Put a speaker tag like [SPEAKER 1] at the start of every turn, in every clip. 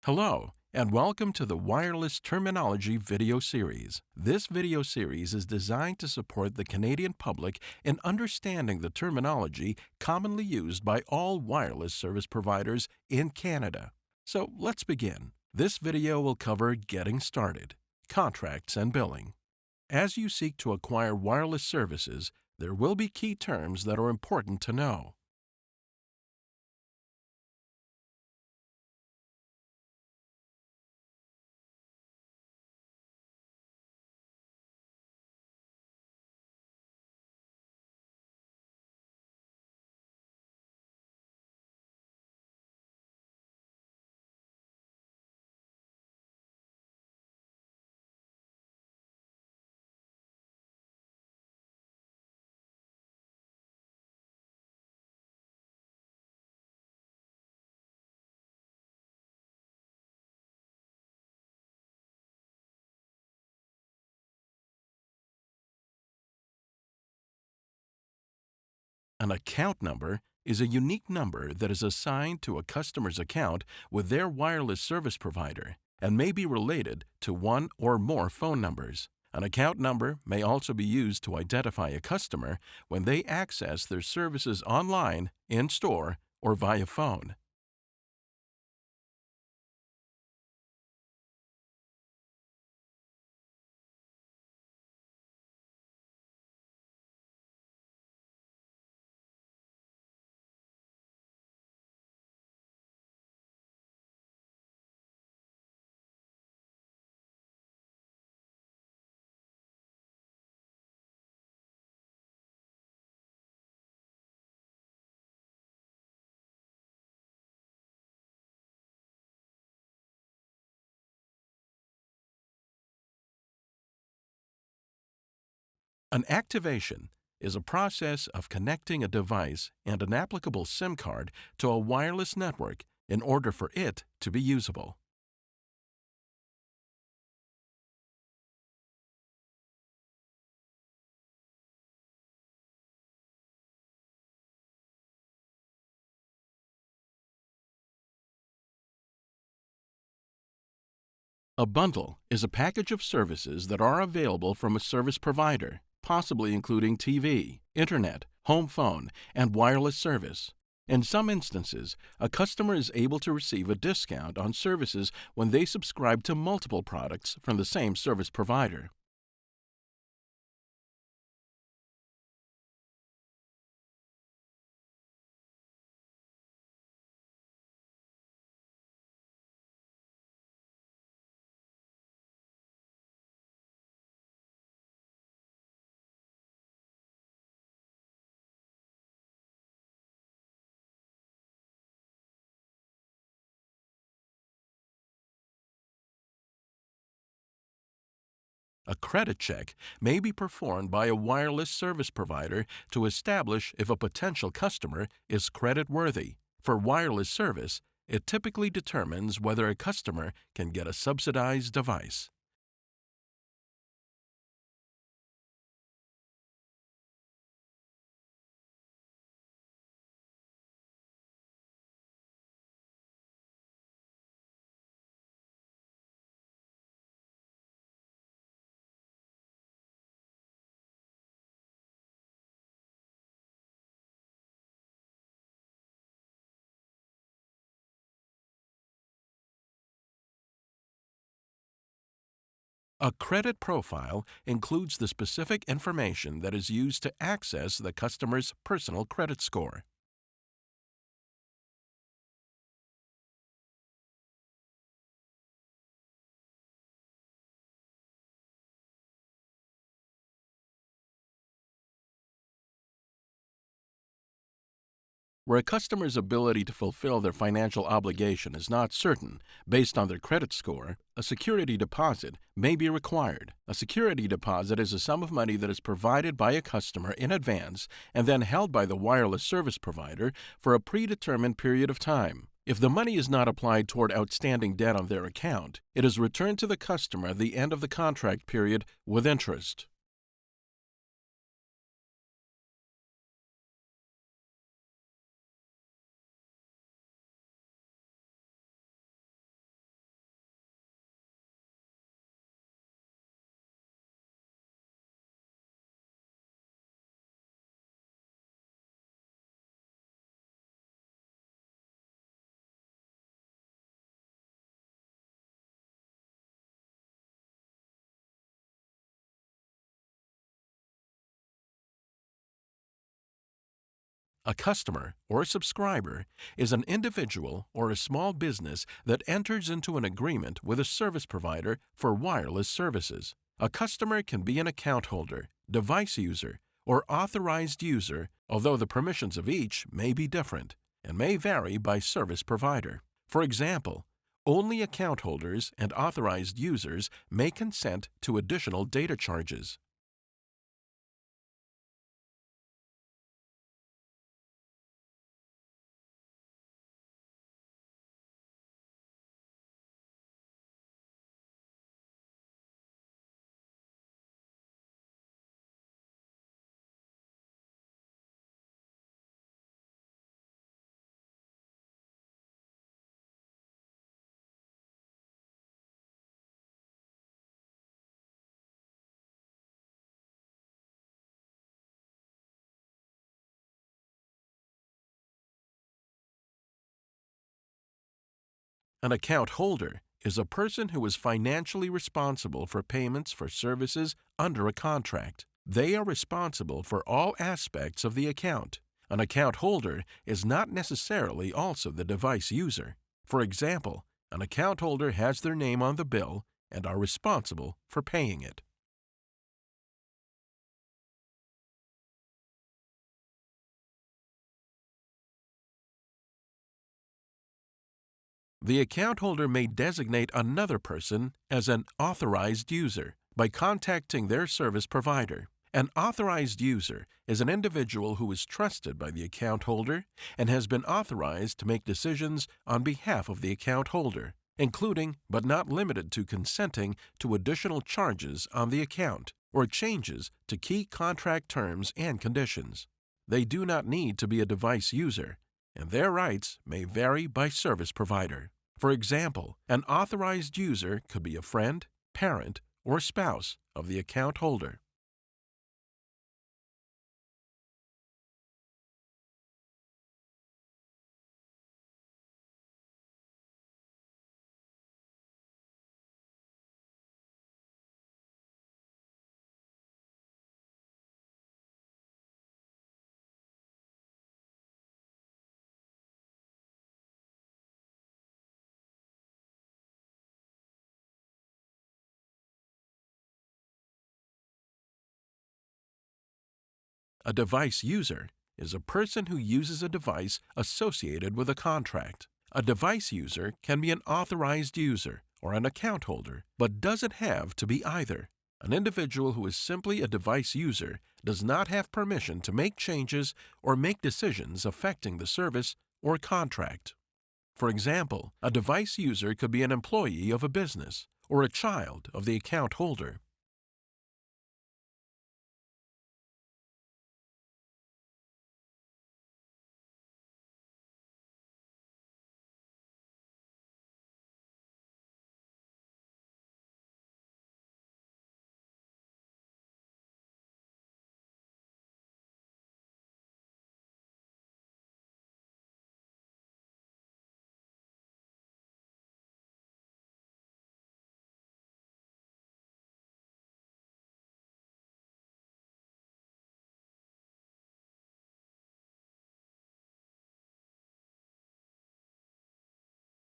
[SPEAKER 1] Hello, and welcome to the Wireless Terminology video series. This video series is designed to support the Canadian public in understanding the terminology commonly used by all wireless service providers in Canada. So let's begin. This video will cover getting started, contracts, and billing. As you seek to acquire wireless services, there will be key terms that are important to know. An account number is a unique number that is assigned to a customer's account with their wireless service provider and may be related to one or more phone numbers. An account number may also be used to identify a customer when they access their services online, in store, or via phone. An activation is a process of connecting a device and an applicable SIM card to a wireless network in order for it to be usable. A bundle is a package of services that are available from a service provider, possibly including TV, internet, home phone, and wireless service. In some instances, a customer is able to receive a discount on services when they subscribe to multiple products from the same service provider. A credit check may be performed by a wireless service provider to establish if a potential customer is creditworthy. For wireless service, it typically determines whether a customer can get a subsidized device. A credit profile includes the specific information that is used to access the customer's personal credit score. Where a customer's ability to fulfill their financial obligation is not certain based on their credit score, a security deposit may be required. A security deposit is a sum of money that is provided by a customer in advance and then held by the wireless service provider for a predetermined period of time. If the money is not applied toward outstanding debt on their account, it is returned to the customer at the end of the contract period with interest. A customer or subscriber is an individual or a small business that enters into an agreement with a service provider for wireless services. A customer can be an account holder, device user, or authorized user, although the permissions of each may be different and may vary by service provider. For example, only account holders and authorized users may consent to additional data charges. An account holder is a person who is financially responsible for payments for services under a contract. They are responsible for all aspects of the account. An account holder is not necessarily also the device user. For example, an account holder has their name on the bill and are responsible for paying it. The account holder may designate another person as an authorized user by contacting their service provider. An authorized user is an individual who is trusted by the account holder and has been authorized to make decisions on behalf of the account holder, including but not limited to consenting to additional charges on the account or changes to key contract terms and conditions. They do not need to be a device user, and their rights may vary by service provider. For example, an authorized user could be a friend, parent, or spouse of the account holder. A device user is a person who uses a device associated with a contract. A device user can be an authorized user or an account holder, but doesn't have to be either. An individual who is simply a device user does not have permission to make changes or make decisions affecting the service or contract. For example, a device user could be an employee of a business or a child of the account holder.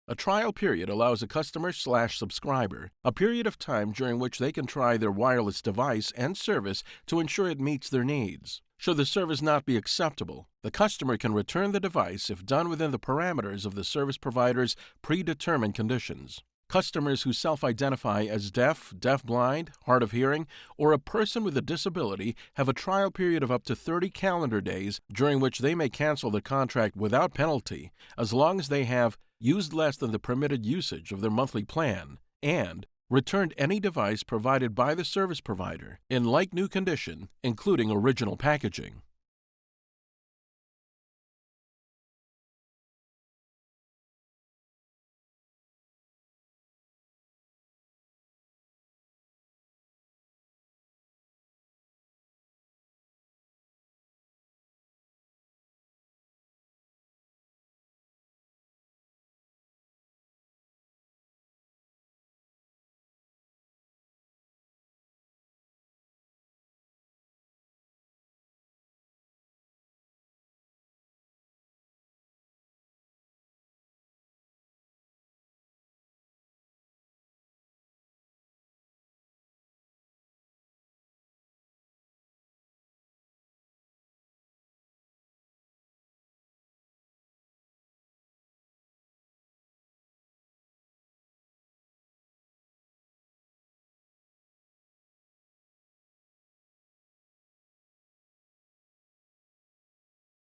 [SPEAKER 1] A trial period allows a customer/subscriber a period of time during which they can try their wireless device and service to ensure it meets their needs. Should the service not be acceptable, the customer can return the device if done within the parameters of the service provider's predetermined conditions. Customers who self-identify as deaf, deafblind, hard of hearing, or a person with a disability have a trial period of up to 30 calendar days during which they may cancel the contract without penalty as long as they have used less than the permitted usage of their monthly plan and returned any device provided by the service provider in like new condition, including original packaging.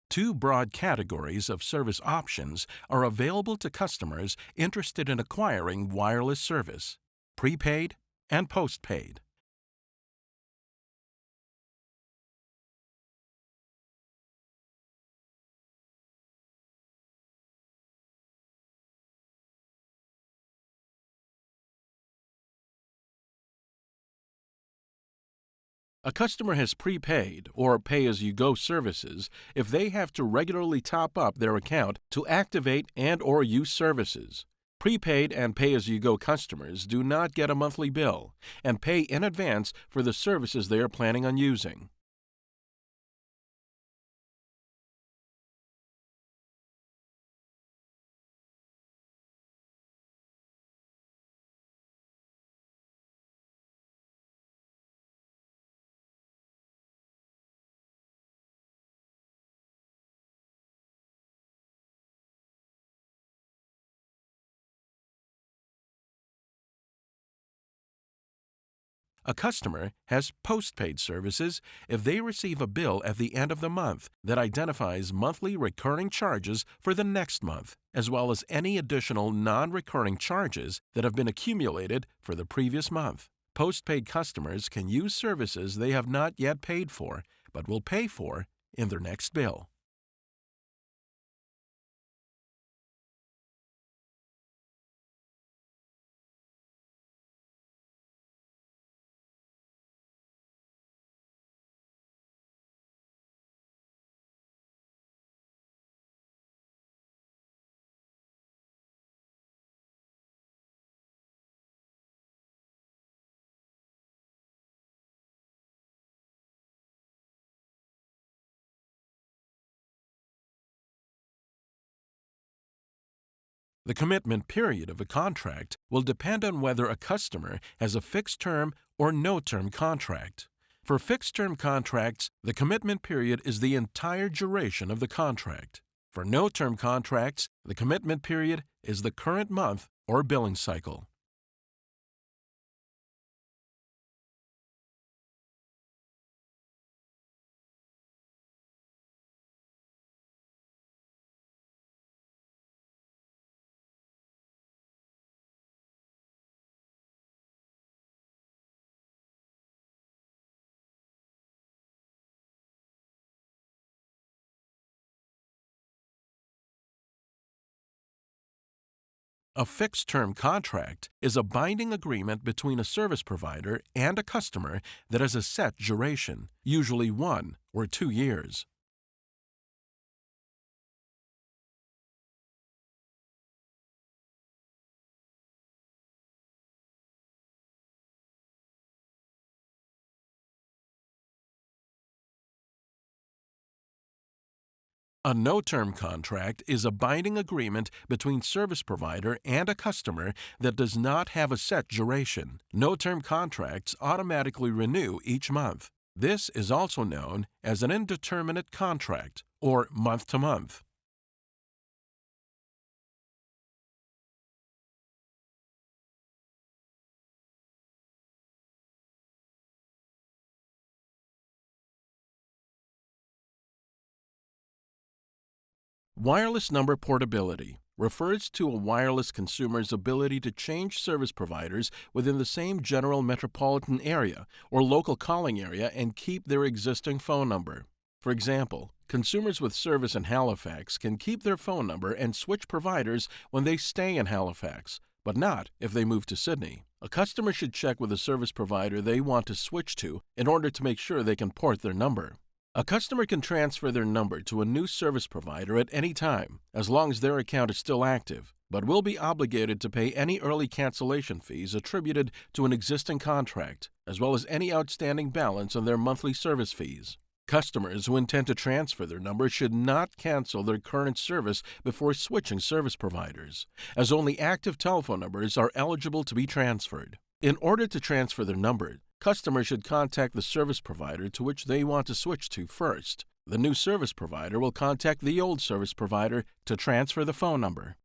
[SPEAKER 1] Two broad categories of service options are available to customers interested in acquiring wireless service: prepaid and postpaid. A customer has prepaid or pay-as-you-go services if they have to regularly top up their account to activate and/or use services. Prepaid and pay-as-you-go customers do not get a monthly bill and pay in advance for the services they are planning on using. A customer has postpaid services if they receive a bill at the end of the month that identifies monthly recurring charges for the next month, as well as any additional non-recurring charges that have been accumulated for the previous month. Postpaid customers can use services they have not yet paid for, but will pay for in their next bill. The commitment period of a contract will depend on whether a customer has a fixed term or no-term contract. For fixed-term contracts, the commitment period is the entire duration of the contract. For no-term contracts, the commitment period is the current month or billing cycle. A fixed-term contract is a binding agreement between a service provider and a customer that has a set duration, usually 1 or 2 years. A no-term contract is a binding agreement between service provider and a customer that does not have a set duration. No-term contracts automatically renew each month. This is also known as an indeterminate contract or month-to-month. Wireless number portability refers to a wireless consumer's ability to change service providers within the same general metropolitan area or local calling area and keep their existing phone number. For example, consumers with service in Halifax can keep their phone number and switch providers when they stay in Halifax, but not if they move to Sydney. A customer should check with the service provider they want to switch to in order to make sure they can port their number. A customer can transfer their number to a new service provider at any time, as long as their account is still active, but will be obligated to pay any early cancellation fees attributed to an existing contract, as well as any outstanding balance on their monthly service fees. Customers who intend to transfer their number should not cancel their current service before switching service providers, as only active telephone numbers are eligible to be transferred. In order to transfer their number, customers should contact the service provider to which they want to switch to first. The new service provider will contact the old service provider to transfer the phone number.